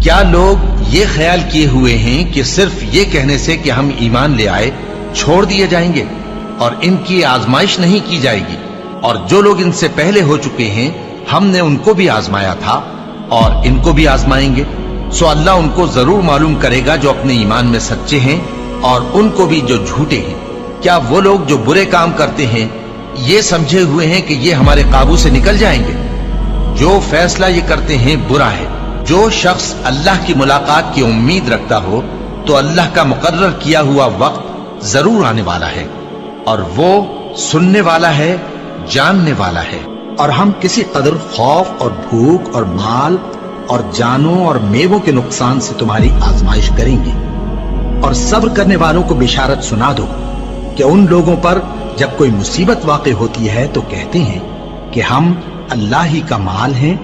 کیا لوگ یہ خیال کیے ہوئے ہیں کہ صرف یہ کہنے سے کہ ہم ایمان لے آئے چھوڑ دیے جائیں گے اور ان کی آزمائش نہیں کی جائے گی؟ اور جو لوگ ان سے پہلے ہو چکے ہیں ہم نے ان کو بھی آزمایا تھا اور ان کو بھی آزمائیں گے، سو اللہ ان کو ضرور معلوم کرے گا جو اپنے ایمان میں سچے ہیں اور ان کو بھی جو جھوٹے ہیں۔ کیا وہ لوگ جو برے کام کرتے ہیں یہ سمجھے ہوئے ہیں کہ یہ ہمارے قابو سے نکل جائیں گے؟ جو فیصلہ یہ کرتے ہیں برا ہے۔ جو شخص اللہ کی ملاقات کی امید رکھتا ہو تو اللہ کا مقرر کیا ہوا وقت ضرور آنے والا ہے، اور وہ سننے والا ہے، جاننے والا ہے۔ اور ہم کسی قدر خوف اور بھوک اور مال اور جانوں اور میووں کے نقصان سے تمہاری آزمائش کریں گے، اور صبر کرنے والوں کو بشارت سنا دو کہ ان لوگوں پر جب کوئی مصیبت واقع ہوتی ہے تو کہتے ہیں کہ ہم اللہ ہی کا مال ہیں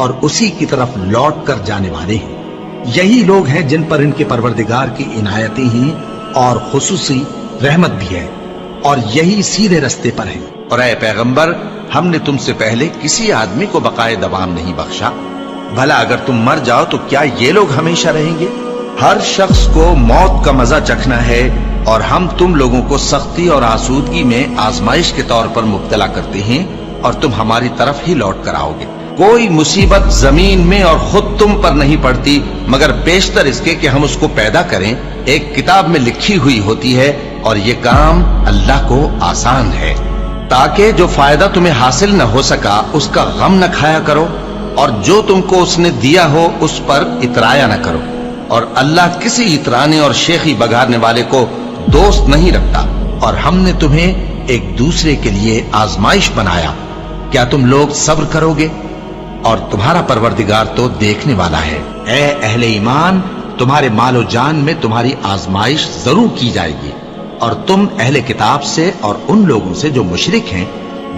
اور اسی کی طرف لوٹ کر جانے والے ہیں۔ یہی لوگ ہیں جن پر ان کے پروردگار کی عنایتیں ہیں اور خصوصی رحمت بھی ہے، اور یہی سیدھے رستے پر ہیں۔ اور اے پیغمبر، ہم نے تم سے پہلے کسی آدمی کو بقائے دوام نہیں بخشا، بھلا اگر تم مر جاؤ تو کیا یہ لوگ ہمیشہ رہیں گے؟ ہر شخص کو موت کا مزہ چکھنا ہے، اور ہم تم لوگوں کو سختی اور آسودگی میں آزمائش کے طور پر مبتلا کرتے ہیں، اور تم ہماری طرف ہی لوٹ کر آؤ گے۔ کوئی مصیبت زمین میں اور خود تم پر نہیں پڑتی مگر بیشتر اس کے کہ ہم اس کو پیدا کریں ایک کتاب میں لکھی ہوئی ہوتی ہے، اور یہ کام اللہ کو آسان ہے، تاکہ جو فائدہ تمہیں حاصل نہ ہو سکا اس کا غم نہ کھایا کرو، اور جو تم کو اس نے دیا ہو اس پر اترایا نہ کرو۔ اور اللہ کسی اترانے اور شیخی بگاڑنے والے کو دوست نہیں رکھتا۔ اور ہم نے تمہیں ایک دوسرے کے لیے آزمائش بنایا، کیا تم لوگ صبر کرو گے؟ اور تمہارا پروردگار تو دیکھنے والا ہے۔ اے اہل ایمان، تمہارے مال و جان میں تمہاری آزمائش ضرور کی جائے گی، اور تم اہل کتاب سے اور ان لوگوں سے جو مشرک ہیں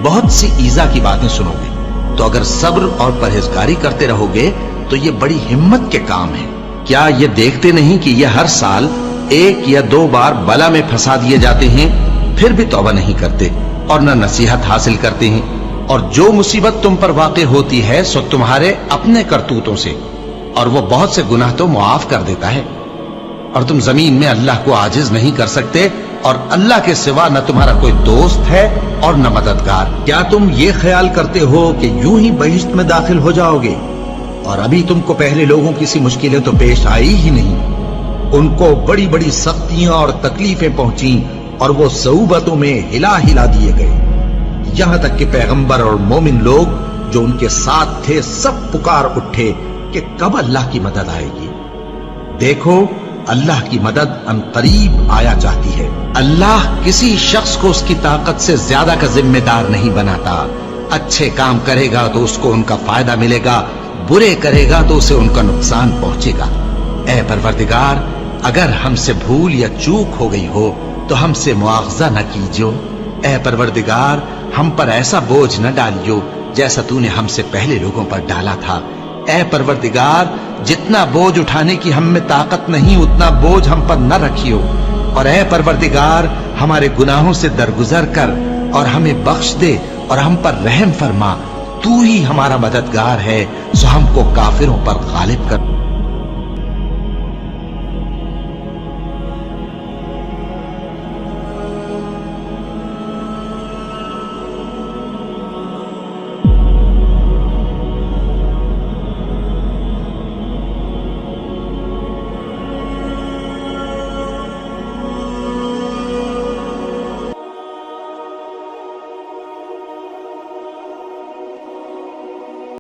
بہت سی ایذا کی باتیں سنو گے، تو اگر صبر اور پرہیزگاری کرتے رہو گے تو یہ بڑی ہمت کے کام ہے۔ کیا یہ دیکھتے نہیں کہ یہ ہر سال 1 یا 2 بار بلا میں پھنسا دیے جاتے ہیں، پھر بھی توبہ نہیں کرتے اور نہ نصیحت حاصل کرتے ہیں؟ اور جو مصیبت تم پر واقع ہوتی ہے سو تمہارے اپنے کرتوتوں سے، اور وہ بہت سے گناہ تو معاف کر دیتا ہے۔ اور تم زمین میں اللہ کو عاجز نہیں کر سکتے، اور اللہ کے سوا نہ تمہارا کوئی دوست ہے اور نہ مددگار۔ کیا تم یہ خیال کرتے ہو کہ یوں ہی بہشت میں داخل ہو جاؤ گے، اور ابھی تم کو پہلے لوگوں کی سی مشکلیں تو پیش آئی ہی نہیں؟ ان کو بڑی بڑی سختیاں اور تکلیفیں پہنچیں، اور وہ صعوبتوں میں ہلا ہلا دیے گئے، یہاں تک کہ پیغمبر اور مومن لوگ جو ان کے ساتھ تھے سب پکار اٹھے کہ کب اللہ کی مدد آئے گی۔ دیکھو، اللہ کی مدد ان قریب آیا چاہتی ہے۔ اللہ کسی شخص کو اس کی طاقت سے زیادہ کا ذمہ دار نہیں بناتا۔ اچھے کام کرے گا تو اس کو ان کا فائدہ ملے گا، برے کرے گا تو اسے ان کا نقصان پہنچے گا۔ اے پروردگار، اگر ہم سے بھول یا چوک ہو گئی ہو تو ہم سے مواخذہ نہ کیجو۔ اے پروردگار، ہم پر ایسا بوجھ نہ ڈالیو جیسا تو نے ہم سے پہلے لوگوں پر ڈالا تھا۔ اے پروردگار، جتنا بوجھ اٹھانے کی ہم میں طاقت نہیں اتنا بوجھ ہم پر نہ رکھیو، اور اے پروردگار، ہمارے گناہوں سے درگزر کر اور ہمیں بخش دے اور ہم پر رحم فرما۔ تو ہی ہمارا مددگار ہے، سو ہم کو کافروں پر غالب کر۔